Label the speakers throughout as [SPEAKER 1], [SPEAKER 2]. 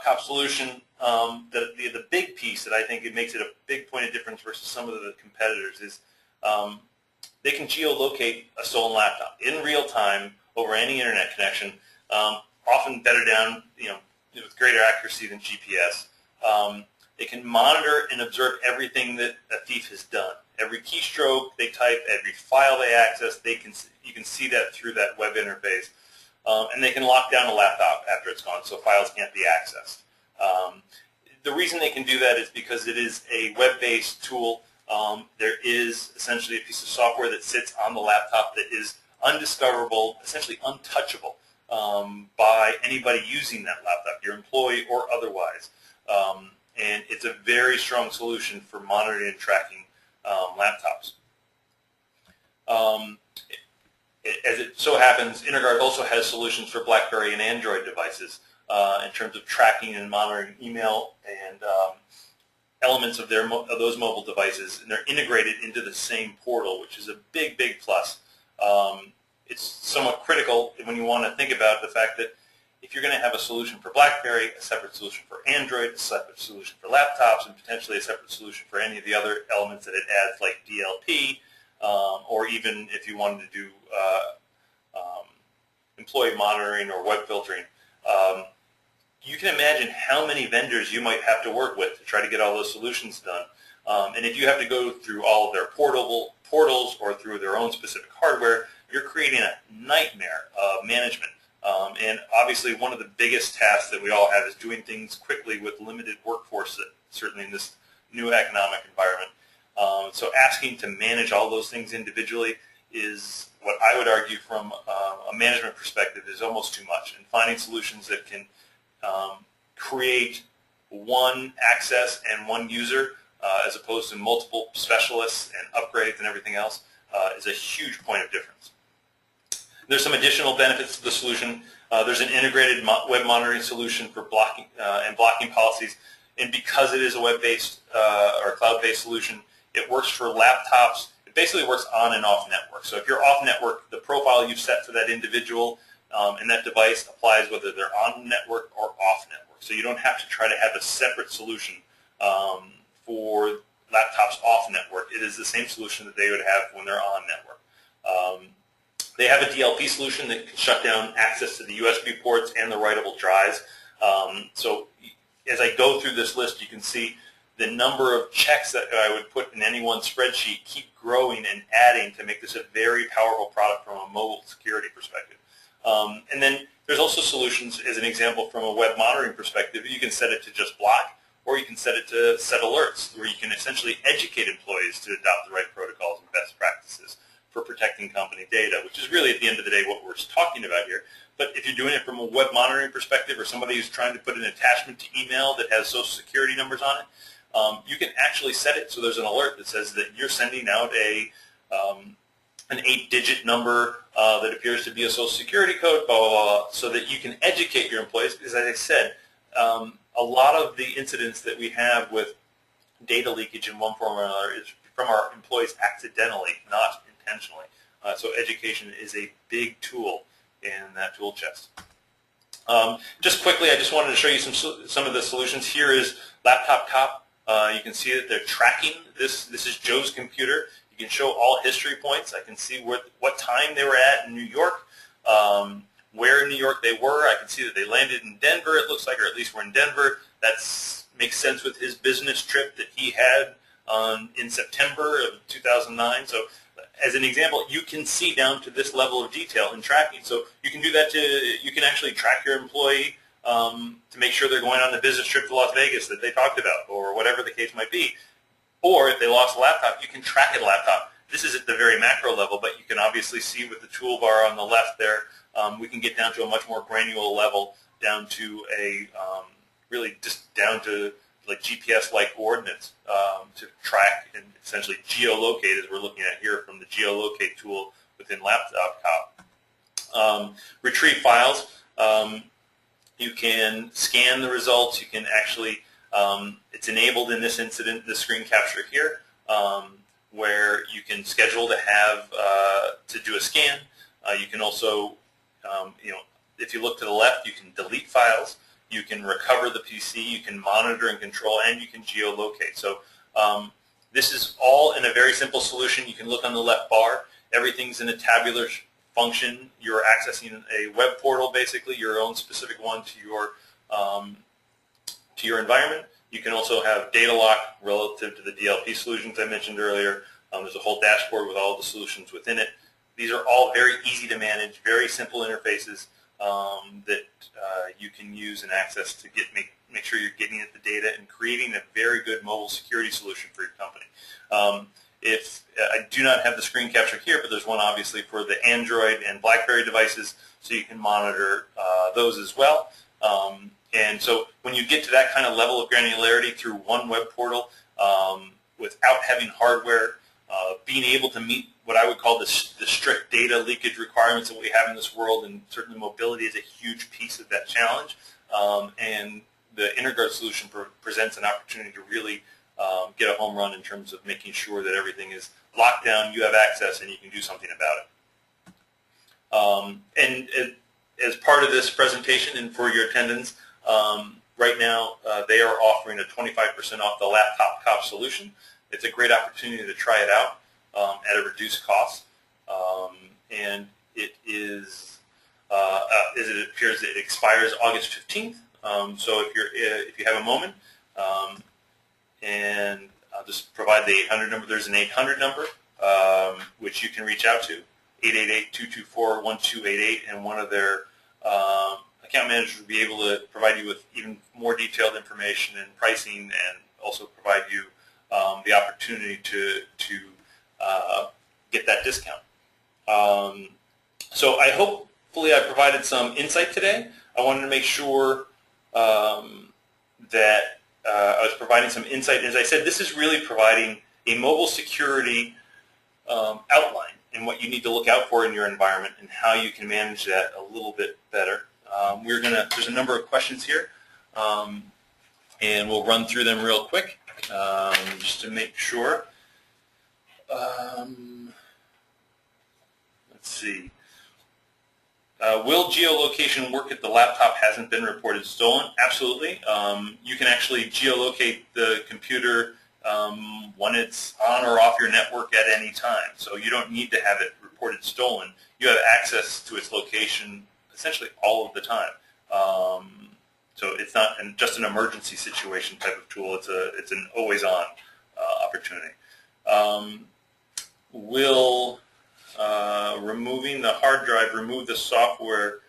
[SPEAKER 1] cop solution, the big piece that I think it makes it a big point of difference versus some of the competitors is they can geolocate a stolen laptop in real time over any internet connection, often better down, with greater accuracy than GPS. They can monitor and observe everything that a thief has done. Every keystroke they type, every file they access, you can see that through that web interface. And they can lock down a laptop after it's gone, so files can't be accessed. The reason they can do that is because it is a web-based tool. There is essentially a piece of software that sits on the laptop that is undiscoverable, essentially untouchable by anybody using that laptop, your employee or otherwise. And it's a very strong solution for monitoring and tracking laptops. As it so happens, InterGuard also has solutions for BlackBerry and Android devices in terms of tracking and monitoring email and elements of those mobile devices, and they're integrated into the same portal, which is a big, big plus. It's somewhat critical when you want to think about the fact that if you're going to have a solution for BlackBerry, a separate solution for Android, a separate solution for laptops, and potentially a separate solution for any of the other elements that it adds, like DLP, or even if you wanted to do employee monitoring or web filtering, you can imagine how many vendors you might have to work with to try to get all those solutions done. And if you have to go through all of their portals or through their own specific hardware, you're creating a nightmare of management. And obviously one of the biggest tasks that we all have is doing things quickly with limited workforce, certainly in this new economic environment. So asking to manage all those things individually is what I would argue from a management perspective is almost too much. And finding solutions that can create one access and one user as opposed to multiple specialists and upgrades and everything else is a huge point of difference. There's some additional benefits to the solution. There's an integrated web monitoring solution for blocking and blocking policies. And because it is a web-based or cloud-based solution, it works for laptops. It basically works on and off network. So if you're off network, the profile you've set for that individual and that device applies whether they're on network or off network. So you don't have to try to have a separate solution for laptops off network. It is the same solution that they would have when they're on network. They have a DLP solution that can shut down access to the USB ports and the writable drives. So as I go through this list, you can see the number of checks that I would put in any one spreadsheet keep growing and adding to make this a very powerful product from a mobile security perspective. And then there's also solutions, as an example, from a web monitoring perspective. You can set it to just block, or you can set it to set alerts, where you can essentially educate employees to adopt the right protocols and best practices for protecting company data, which is really, at the end of the day, what we're talking about here. But if you're doing it from a web monitoring perspective, or somebody who's trying to put an attachment to email that has social security numbers on it, you can actually set it so there's an alert that says that you're sending out an 8-digit number that appears to be a social security code, blah, blah, blah, so that you can educate your employees. Because as I said, a lot of the incidents that we have with data leakage in one form or another is from our employees accidentally, not intentionally. So education is a big tool in that tool chest. Just quickly, I just wanted to show you some of the solutions. Here is Laptop Cop. You can see that they're tracking this. This is Joe's computer. You can show all history points. I can see what time they were at in New York, where in New York they were. I can see that they landed in Denver, it looks like, or at least were in Denver. That makes sense with his business trip that he had in September of 2009. So as an example, you can see down to this level of detail in tracking. So you can do that you can actually track your employee to make sure they're going on the business trip to Las Vegas that they talked about, or whatever the case might be. Or if they lost a laptop, you can track a laptop. This is at the very macro level, but you can obviously see with the toolbar on the left there, we can get down to a much more granular level, down to a really just down to like GPS-like coordinates to track and essentially geo-locate, as we're looking at here from the geo-locate tool within Laptop Cop. Retrieve files. You can scan the results. You can actually, it's enabled in this incident, the screen capture here, where you can schedule to have, to do a scan. You can also, if you look to the left, you can delete files. you can recover the PC, you can monitor and control, and you can geolocate. So this is all in a very simple solution. You can look on the left bar. Everything's in a tabular function. You're accessing a web portal, basically, your own specific one to your environment. You can also have data lock relative to the DLP solutions I mentioned earlier. There's a whole dashboard with all the solutions within it. These are all very easy to manage, very simple interfaces that you can use and access to make sure you're getting at the data and creating a very good mobile security solution for your company. If I do not have the screen capture here, but there's one obviously for the Android and BlackBerry devices, so you can monitor those as well. And so when you get to that kind of level of granularity through one web portal, without having hardware, being able to meet what I would call the strict data leakage requirements that we have in this world, and certainly mobility is a huge piece of that challenge. And the InterGuard solution presents an opportunity to really get a home run in terms of making sure that everything is locked down, you have access, and you can do something about it. And as part of this presentation and for your attendance, right now they are offering a 25% off the Laptop Cop solution. It's a great opportunity to try it out at a reduced cost, and it is, as it appears, it expires August 15th. So if you have a moment, and I'll just provide the 800 number. There's an 800 number which you can reach out to, 888-224-1288, and one of their account managers will be able to provide you with even more detailed information and pricing, and also provide you the opportunity to get that discount. So hopefully I provided some insight today. I wanted to make sure that I was providing some insight. As I said, this is really providing a mobile security outline and what you need to look out for in your environment and how you can manage that a little bit better. There's a number of questions here, and we'll run through them real quick just to make sure. Let's see. Will geolocation work if the laptop hasn't been reported stolen? Absolutely. You can actually geolocate the computer when it's on or off your network at any time. So you don't need to have it reported stolen. You have access to its location essentially all of the time. So it's not just an emergency situation type of tool. It's an always-on opportunity. Will removing the hard drive remove the software,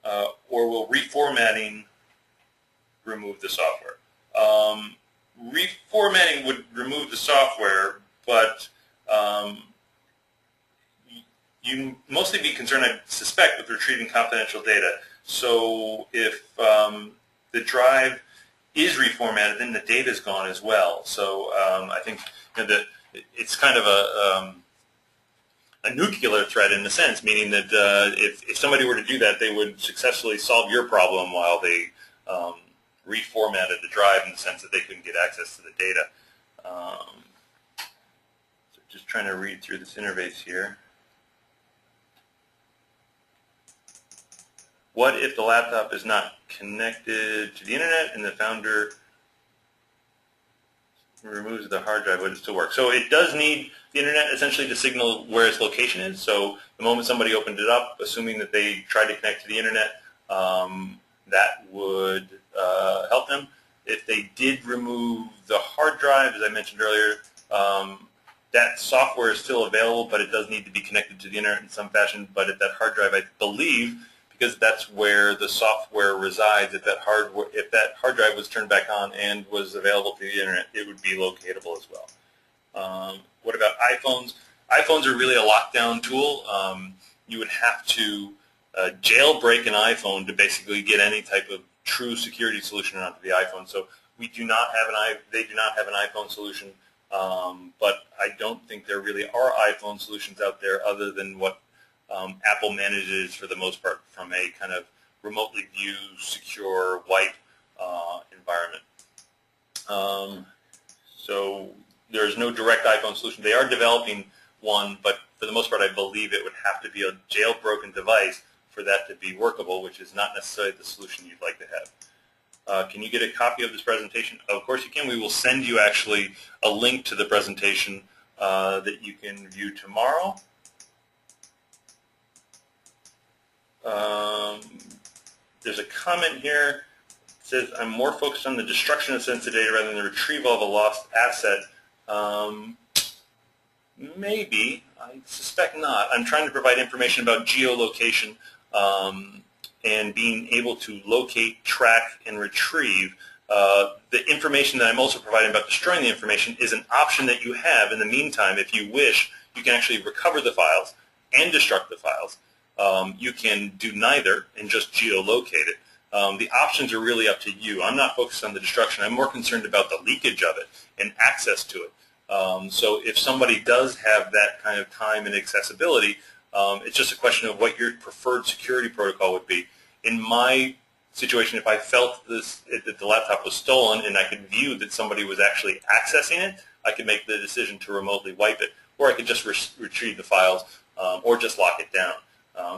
[SPEAKER 1] or will reformatting remove the software? Reformatting would remove the software, but you mostly be concerned, I suspect, with retrieving confidential data. So if the drive is reformatted, then the data is gone as well. So I think that it's kind of a nuclear threat in a sense, meaning that if somebody were to do that, they would successfully solve your problem while they reformatted the drive in the sense that they couldn't get access to the data. So just trying to read through this interface here. What if the laptop is not connected to the internet and the founder removes the hard drive? Would it still work? So it does need the internet essentially to signal where its location is. So the moment somebody opened it up, assuming that they tried to connect to the internet, that would help them. If they did remove the hard drive, as I mentioned earlier, that software is still available, but it does need to be connected to the internet in some fashion. But if that hard drive, I believe, because that's where the software resides, if that hard drive was turned back on and was available to the internet, it would be locatable as well. What about iPhones? iPhones are really a lockdown tool. You would have to jailbreak an iPhone to basically get any type of true security solution onto the iPhone. So we do not have they do not have an iPhone solution, but I don't think there really are iPhone solutions out there other than what Apple manages for the most part from a kind of remotely view, secure, wipe environment. So there's no direct iPhone solution. They are developing one, but for the most part, I believe it would have to be a jailbroken device for that to be workable, which is not necessarily the solution you'd like to have. Can you get a copy of this presentation? Of course you can. We will send you actually a link to the presentation that you can view tomorrow. There's a comment here. It says, I'm more focused on the destruction of sensitive data rather than the retrieval of a lost asset. Maybe. I suspect not. I'm trying to provide information about geolocation and being able to locate, track, and retrieve. The information that I'm also providing about destroying the information is an option that you have. In the meantime, if you wish, you can actually recover the files and destruct the files. You can do neither and just geolocate it. The options are really up to you. I'm not focused on the destruction. I'm more concerned about the leakage of it and access to it. So if somebody does have that kind of time and accessibility, it's just a question of what your preferred security protocol would be. In my situation, if I felt that the laptop was stolen and I could view that somebody was actually accessing it, I could make the decision to remotely wipe it, or I could just retrieve the files or just lock it down.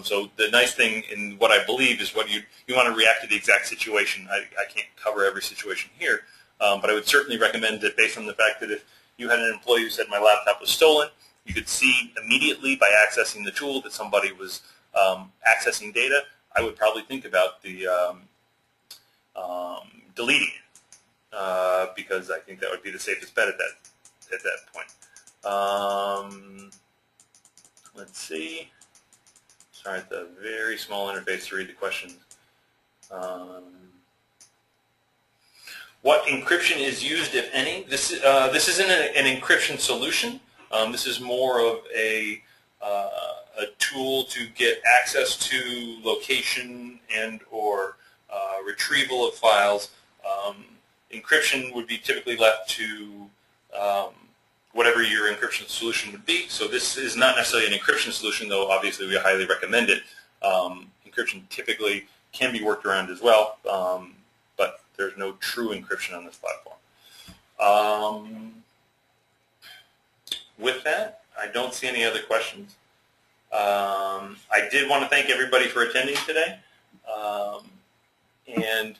[SPEAKER 1] So the nice thing in what I believe is what you want to react to the exact situation. I can't cover every situation here, but I would certainly recommend that based on the fact that if you had an employee who said my laptop was stolen, you could see immediately by accessing the tool that somebody was accessing data. I would probably think about the deleting it because I think that would be the safest bet at that point. Let's see. Sorry, it's a very small interface to read the questions. What encryption is used, if any? This isn't an encryption solution. This is more of a tool to get access to location and or retrieval of files. Encryption would be typically left to whatever your encryption solution would be. So this is not necessarily an encryption solution, though obviously we highly recommend it. Encryption typically can be worked around as well, but there's no true encryption on this platform. With that, I don't see any other questions. I did want to thank everybody for attending today. And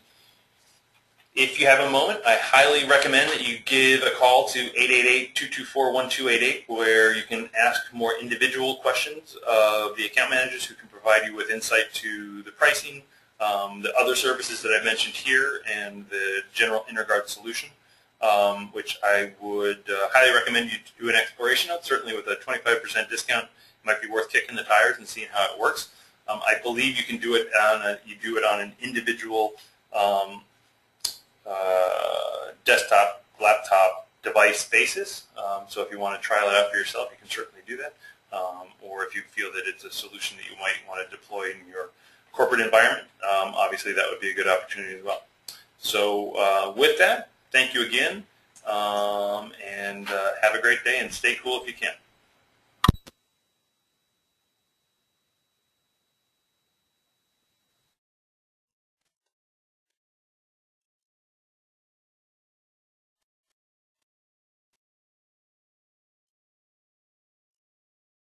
[SPEAKER 1] if you have a moment, I highly recommend that you give a call to 888-224-1288, where you can ask more individual questions of the account managers who can provide you with insight to the pricing, the other services that I mentioned here, and the general InterGuard solution, which I would highly recommend you do an exploration of. Certainly with a 25% discount, it might be worth kicking the tires and seeing how it works. I believe you can do it on an individual desktop, laptop, device basis. So if you want to trial it out for yourself, you can certainly do that. Or if you feel that it's a solution that you might want to deploy in your corporate environment, obviously that would be a good opportunity as well. So with that, thank you again, and have a great day, and stay cool if you can.